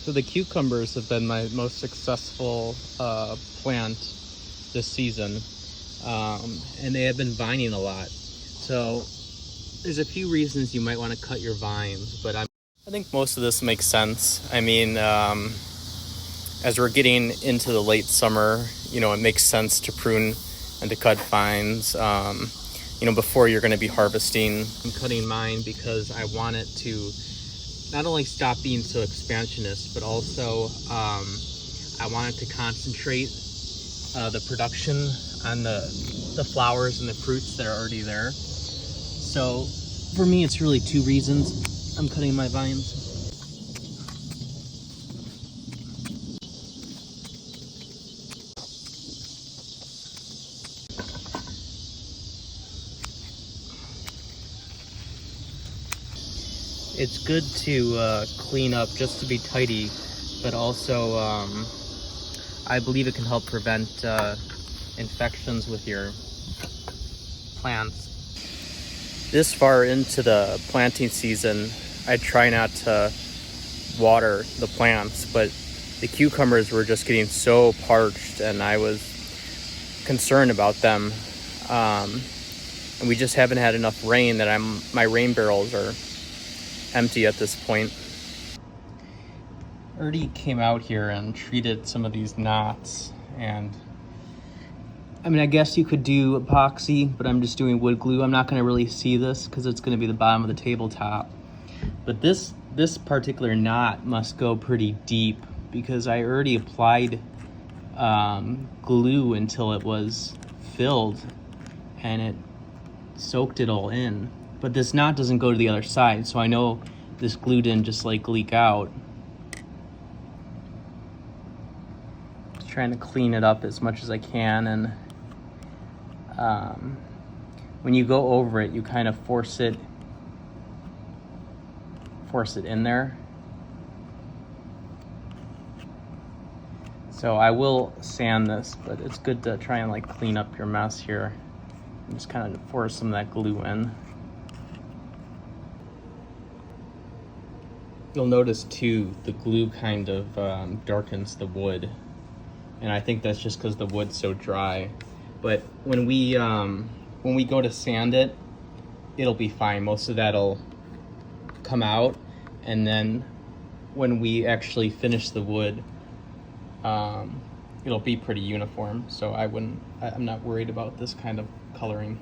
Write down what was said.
So the cucumbers have been my most successful plant this season, and they have been vining a lot. So there's a few reasons you might want to cut your vines, but I think most of this makes sense. I mean, as we're getting into the late summer, it makes sense to prune and to cut vines, before you're going to be harvesting. I'm cutting mine because I want it to not only stop being so expansionist, but also I want it to concentrate the production on the flowers and the fruits that are already there. So for me, it's really two reasons I'm cutting my vines. It's good to clean up just to be tidy, but also I believe it can help prevent infections with your plants. This far into the planting season, I try not to water the plants, but the cucumbers were just getting so parched and I was concerned about them. And we just haven't had enough rain that my rain barrels are empty at this point. Already came out here and treated some of these knots, and I guess you could do epoxy, but I'm just doing wood glue. I'm not going to really see this because it's going to be the bottom of the tabletop, but this particular knot must go pretty deep because I already applied glue until it was filled and it soaked it all in. But this knot doesn't go to the other side, so I know this glue didn't just leak out. Just trying to clean it up as much as I can, and when you go over it, you kind of force it in there. So I will sand this, but it's good to try and clean up your mess here. And just kind of force some of that glue in. You'll notice too, the glue kind of darkens the wood, and I think that's just because the wood's so dry. But when we go to sand it, it'll be fine. Most of that'll come out, and then when we actually finish the wood, it'll be pretty uniform. So I'm not worried about this kind of coloring.